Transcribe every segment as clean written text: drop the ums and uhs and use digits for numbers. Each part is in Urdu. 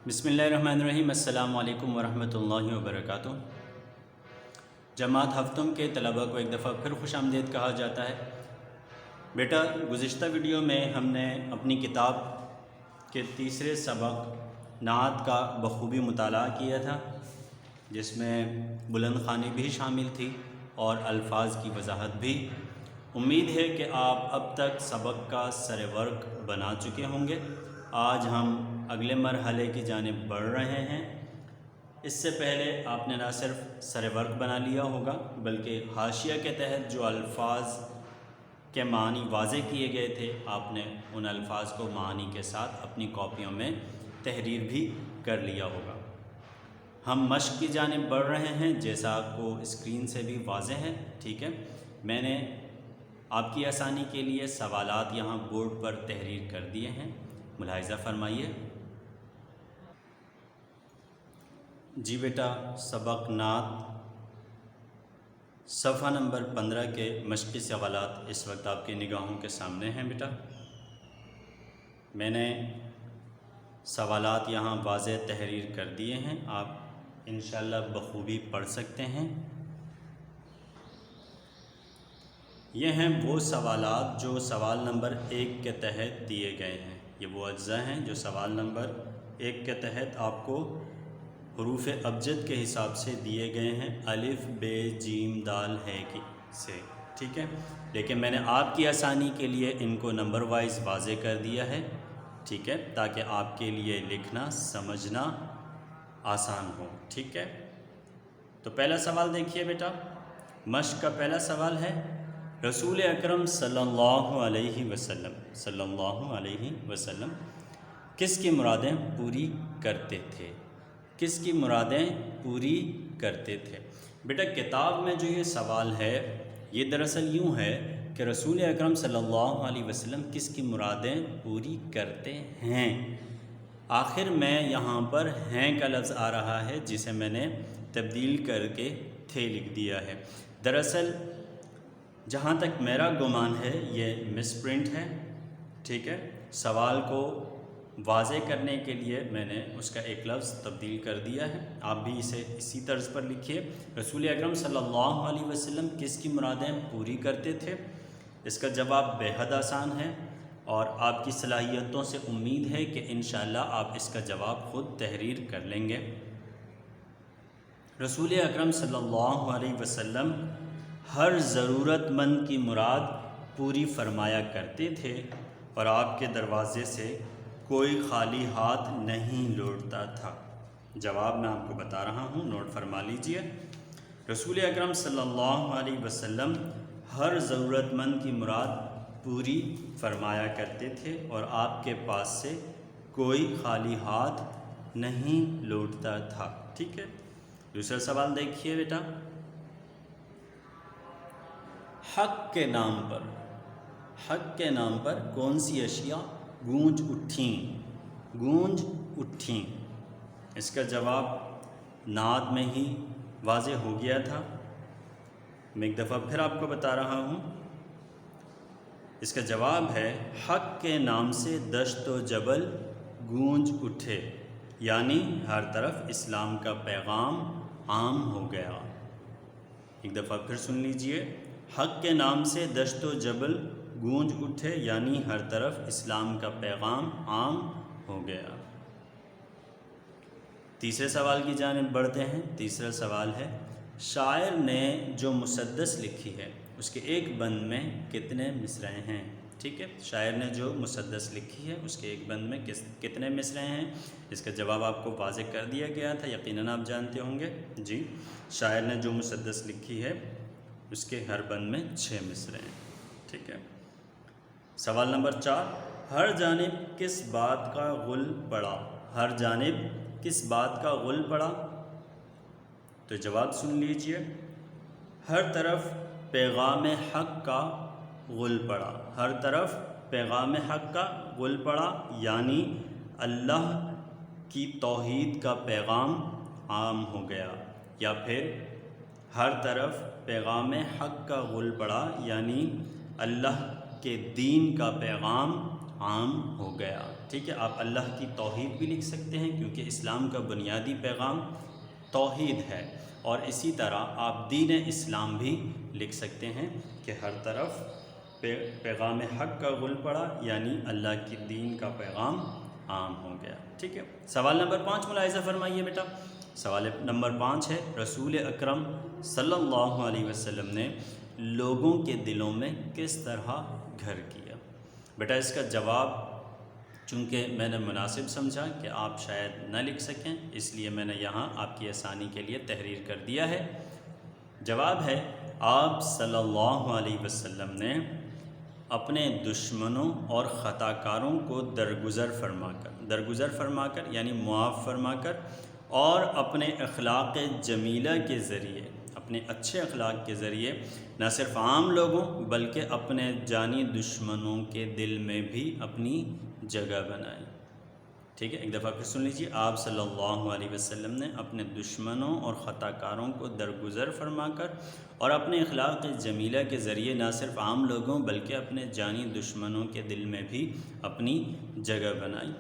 بسم اللہ الرحمن الرحیم۔ السلام علیکم ورحمۃ اللہ وبرکاتہ۔ جماعت ہفتم کے طلباء کو ایک دفعہ پھر خوش آمدید کہا جاتا ہے۔ بیٹا، گزشتہ ویڈیو میں ہم نے اپنی کتاب کے تیسرے سبق نعت کا بخوبی مطالعہ کیا تھا، جس میں بلند خوانی بھی شامل تھی اور الفاظ کی وضاحت بھی۔ امید ہے کہ آپ اب تک سبق کا سر ورق بنا چکے ہوں گے۔ آج ہم اگلے مرحلے کی جانب بڑھ رہے ہیں۔ اس سے پہلے آپ نے نہ صرف سر ورق بنا لیا ہوگا بلکہ حاشیہ کے تحت جو الفاظ کے معنی واضح کیے گئے تھے، آپ نے ان الفاظ کو معنی کے ساتھ اپنی کاپیوں میں تحریر بھی کر لیا ہوگا۔ ہم مشق کی جانب بڑھ رہے ہیں، جیسا آپ کو اسکرین سے بھی واضح ہے، ٹھیک ہے۔ میں نے آپ کی آسانی کے لیے سوالات یہاں بورڈ پر تحریر کر دیے ہیں، ملاحظہ فرمائیے۔ جی بیٹا، سبق نعت صفحہ نمبر 15 کے مشقی سوالات اس وقت آپ کی نگاہوں کے سامنے ہیں۔ بیٹا، میں نے سوالات یہاں واضح تحریر کر دیے ہیں، آپ انشاءاللہ بخوبی پڑھ سکتے ہیں۔ یہ ہیں وہ سوالات جو سوال نمبر 1 کے تحت دیے گئے ہیں۔ یہ وہ اجزاء ہیں جو سوال نمبر 1 کے تحت آپ کو حروف ابجد کے حساب سے دیے گئے ہیں، الف ب جیم دال ہے سے، ٹھیک ہے۔ لیکن میں نے آپ کی آسانی کے لیے ان کو نمبر وائز واضح کر دیا ہے، ٹھیک ہے، تاکہ آپ کے لیے لکھنا سمجھنا آسان ہو، ٹھیک ہے۔ تو پہلا سوال دیکھیے بیٹا، مشق کا پہلا سوال ہے، رسول اکرم صلی اللہ علیہ وسلم کس کی مرادیں پوری کرتے تھے؟ کس کی مرادیں پوری کرتے تھے؟ بیٹا، کتاب میں جو یہ سوال ہے یہ دراصل یوں ہے کہ رسول اکرم صلی اللہ علیہ وسلم کس کی مرادیں پوری کرتے ہیں۔ آخر میں یہاں پر ہیں کا لفظ آ رہا ہے، جسے میں نے تبدیل کر کے تھے لکھ دیا ہے۔ دراصل جہاں تک میرا گمان ہے یہ مس پرنٹ ہے، ٹھیک ہے۔ سوال کو واضح کرنے کے لیے میں نے اس کا ایک لفظ تبدیل کر دیا ہے، آپ بھی اسے اسی طرز پر لکھیے۔ رسول اکرم صلی اللہ علیہ وسلم کس کی مرادیں پوری کرتے تھے؟ اس کا جواب بے حد آسان ہے، اور آپ کی صلاحیتوں سے امید ہے کہ انشاءاللہ آپ اس کا جواب خود تحریر کر لیں گے۔ رسول اکرم صلی اللہ علیہ وسلم ہر ضرورت مند کی مراد پوری فرمایا کرتے تھے، اور آپ کے دروازے سے کوئی خالی ہاتھ نہیں لوٹتا تھا۔ جواب میں آپ کو بتا رہا ہوں، نوٹ فرما لیجئے۔ رسول اکرم صلی اللہ علیہ وسلم ہر ضرورت مند کی مراد پوری فرمایا کرتے تھے، اور آپ کے پاس سے کوئی خالی ہاتھ نہیں لوٹتا تھا، ٹھیک ہے۔ دوسرا سوال دیکھیے بیٹا، حق کے نام پر کون سی اشیاء گونج اٹھیں؟ اس کا جواب نعت میں ہی واضح ہو گیا تھا، میں ایک دفعہ پھر آپ کو بتا رہا ہوں۔ اس کا جواب ہے، حق کے نام سے دشت و جبل گونج اٹھے، یعنی ہر طرف اسلام کا پیغام عام ہو گیا۔ ایک دفعہ پھر سن لیجئے، حق کے نام سے دشت و جبل گونج اٹھے، یعنی ہر طرف اسلام کا پیغام عام ہو گیا۔ تیسرے سوال کی جانب بڑھتے ہیں۔ تیسرا سوال ہے، شاعر نے جو مسدس لکھی ہے اس کے ایک بند میں کتنے مصرعے ہیں؟ ٹھیک ہے، شاعر نے جو مسدس لکھی ہے اس کے ایک بند میں کتنے مصرعے ہیں؟ اس کا جواب آپ کو واضح کر دیا گیا تھا، یقیناً آپ جانتے ہوں گے۔ جی، شاعر نے جو مسدس لکھی ہے اس کے ہر بند میں 6 مصرعے ہیں، ٹھیک ہے۔ سوال نمبر 4، ہر جانب کس بات کا غل پڑا؟ ہر جانب کس بات کا غل پڑا؟ تو جواب سن لیجئے، ہر طرف پیغام حق کا غل پڑا۔ ہر طرف پیغام حق کا غل پڑا، یعنی اللہ کی توحید کا پیغام عام ہو گیا، یا پھر ہر طرف پیغام حق کا غل پڑا یعنی اللہ کے دین کا پیغام عام ہو گیا، ٹھیک ہے، آپ اللہ کی توحید بھی لکھ سکتے ہیں کیونکہ اسلام کا بنیادی پیغام توحید ہے، اور اسی طرح آپ دین اسلام بھی لکھ سکتے ہیں کہ ہر طرف پیغام حق کا غل پڑا، یعنی اللہ کی دین کا پیغام عام ہو گیا۔ ٹھیک ہے، سوال نمبر 5 ملاحظہ فرمائیے بیٹا۔ سوال نمبر 5 ہے، رسول اکرم صلی اللہ علیہ وسلم نے لوگوں کے دلوں میں کس طرح گھر کیا؟ بیٹا اس کا جواب چونکہ میں نے مناسب سمجھا کہ آپ شاید نہ لکھ سکیں، اس لیے میں نے یہاں آپ کی آسانی کے لیے تحریر کر دیا ہے۔ جواب ہے، آپ صلی اللہ علیہ وسلم نے اپنے دشمنوں اور خطا کاروں کو درگزر فرما کر یعنی معاف فرما کر، اور اپنے اخلاق جمیلہ کے ذریعے، اپنے اچھے اخلاق کے ذریعے نہ صرف عام لوگوں بلکہ اپنے جانی دشمنوں کے دل میں بھی اپنی جگہ بنائی۔ ٹھیک ہے، ایک دفعہ پھر سن لیجیے، آپ صلی اللہ علیہ وسلم نے اپنے دشمنوں اور خطا کاروں کو درگزر فرما کر اور اپنے اخلاق جمیلہ کے ذریعے نہ صرف عام لوگوں بلکہ اپنے جانی دشمنوں کے دل میں بھی اپنی جگہ بنائی۔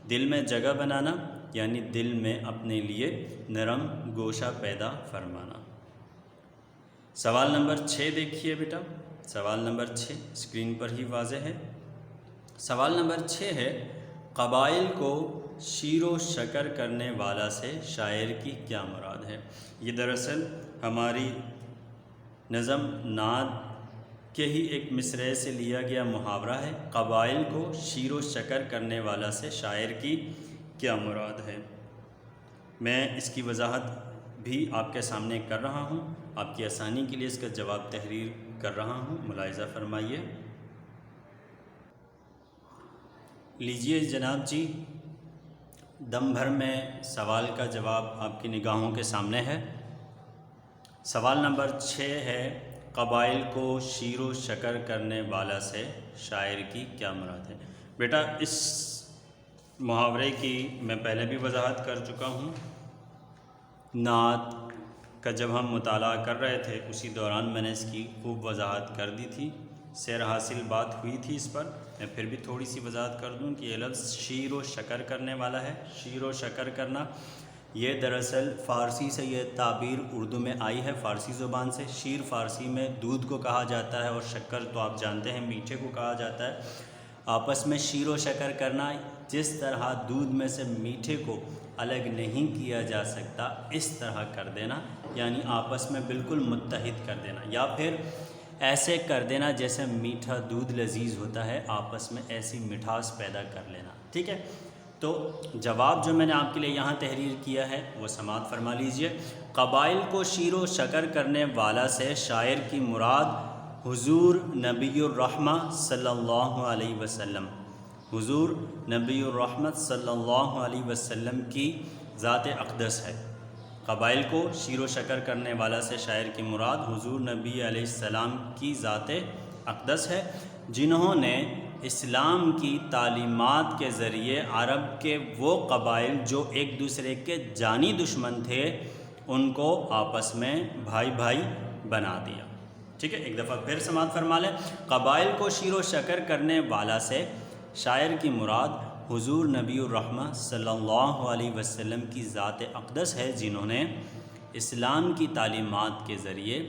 دل میں جگہ بنانا یعنی دل میں اپنے لیے نرم گوشہ پیدا فرمانا۔ سوال نمبر 6 دیکھیے بیٹا، سوال نمبر 6 اسکرین پر ہی واضح ہے۔ سوال نمبر 6 ہے، قبائل کو شیر و شکر کرنے والا سے شاعر کی کیا مراد ہے؟ یہ دراصل ہماری نظم نعت کے ہی ایک مصرعے سے لیا گیا محاورہ ہے۔ قبائل کو شیر و شکر کرنے والا سے شاعر کی کیا مراد ہے؟ میں اس کی وضاحت بھی آپ کے سامنے کر رہا ہوں، آپ کی آسانی کے لیے اس کا جواب تحریر کر رہا ہوں، ملاحظہ فرمائیے۔ لیجئے جناب جی، دم بھر میں سوال کا جواب آپ کی نگاہوں کے سامنے ہے۔ سوال نمبر 6 ہے، قبائل کو شیر و شکر کرنے والا سے شاعر کی کیا مراد ہے؟ بیٹا اس محاورے کی میں پہلے بھی وضاحت کر چکا ہوں۔ نعت کا جب ہم مطالعہ کر رہے تھے اسی دوران میں نے اس کی خوب وضاحت کر دی تھی، سیر حاصل بات ہوئی تھی اس پر۔ میں پھر بھی تھوڑی سی وضاحت کر دوں کہ یہ لفظ شیر و شکر کرنے والا ہے۔ شیر و شکر کرنا یہ دراصل فارسی سے یہ تعبیر اردو میں آئی ہے، فارسی زبان سے۔ شیر فارسی میں دودھ کو کہا جاتا ہے اور شکر تو آپ جانتے ہیں میٹھے کو کہا جاتا ہے۔ آپس میں شیر و شکر کرنا، جس طرح دودھ میں سے میٹھے کو الگ نہیں کیا جا سکتا اس طرح کر دینا، یعنی آپس میں بالکل متحد کر دینا، یا پھر ایسے کر دینا جیسے میٹھا دودھ لذیذ ہوتا ہے، آپس میں ایسی مٹھاس پیدا کر لینا۔ ٹھیک ہے، تو جواب جو میں نے آپ کے لیے یہاں تحریر کیا ہے وہ سماعت فرما لیجئے۔ قبائل کو شیر و شکر کرنے والا سے شاعر کی مراد حضور نبی الرحمہ صلی اللہ علیہ وسلم، حضور نبی الرحمت صلی اللہ علیہ وسلم کی ذات اقدس ہے۔ قبائل کو شیر و شکر کرنے والا سے شاعر کی مراد حضور نبی علیہ السلام کی ذات اقدس ہے، جنہوں نے اسلام کی تعلیمات کے ذریعے عرب کے وہ قبائل جو ایک دوسرے کے جانی دشمن تھے ان کو آپس میں بھائی بھائی بنا دیا۔ ٹھیک ہے، ایک دفعہ پھر سماعت فرما لیں۔ قبائل کو شیر و شکر کرنے والا سے شاعر کی مراد حضور نبی الرحمہ صلی اللہ علیہ وسلم کی ذات اقدس ہے، جنہوں نے اسلام کی تعلیمات کے ذریعے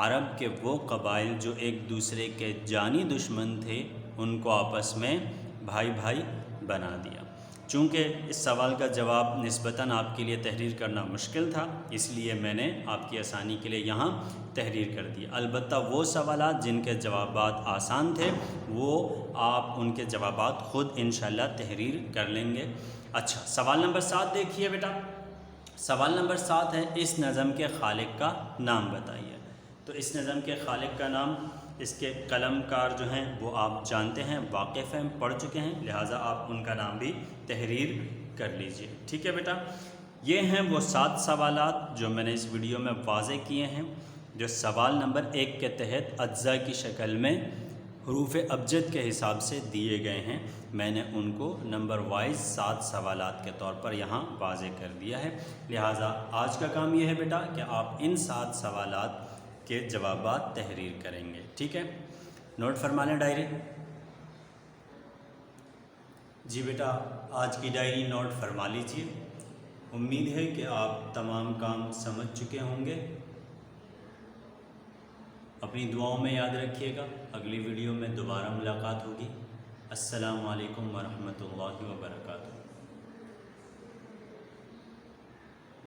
عرب کے وہ قبائل جو ایک دوسرے کے جانی دشمن تھے ان کو آپس میں بھائی بھائی بنا دیا۔ چونکہ اس سوال کا جواب نسبتاً آپ کے لیے تحریر کرنا مشکل تھا، اس لیے میں نے آپ کی آسانی کے لیے یہاں تحریر کر دی۔ البتہ وہ سوالات جن کے جوابات آسان تھے وہ آپ ان کے جوابات خود انشاءاللہ تحریر کر لیں گے۔ اچھا، سوال نمبر 7 دیکھیے بیٹا۔ سوال نمبر 7 ہے، اس نظم کے خالق کا نام بتائیے۔ تو اس نظم کے خالق کا نام، اس کے قلم کار جو ہیں وہ آپ جانتے ہیں، واقف ہیں، پڑھ چکے ہیں، لہٰذا آپ ان کا نام بھی تحریر کر لیجئے۔ ٹھیک ہے بیٹا، یہ ہیں وہ 7 سوالات جو میں نے اس ویڈیو میں واضح کیے ہیں، جو سوال نمبر 1 کے تحت اجزاء کی شکل میں حروف ابجد کے حساب سے دیے گئے ہیں۔ میں نے ان کو نمبر وائز 7 سوالات کے طور پر یہاں واضح کر دیا ہے، لہٰذا آج کا کام یہ ہے بیٹا کہ آپ ان 7 سوالات کے جوابات تحریر کریں گے۔ ٹھیک ہے، نوٹ فرما لیں ڈائری۔ جی بیٹا، آج کی ڈائری نوٹ فرما لیجیے۔ امید ہے کہ آپ تمام کام سمجھ چکے ہوں گے۔ اپنی دعاؤں میں یاد رکھیے گا۔ اگلی ویڈیو میں دوبارہ ملاقات ہوگی۔ السلام علیکم ورحمۃ اللہ وبرکاتہ۔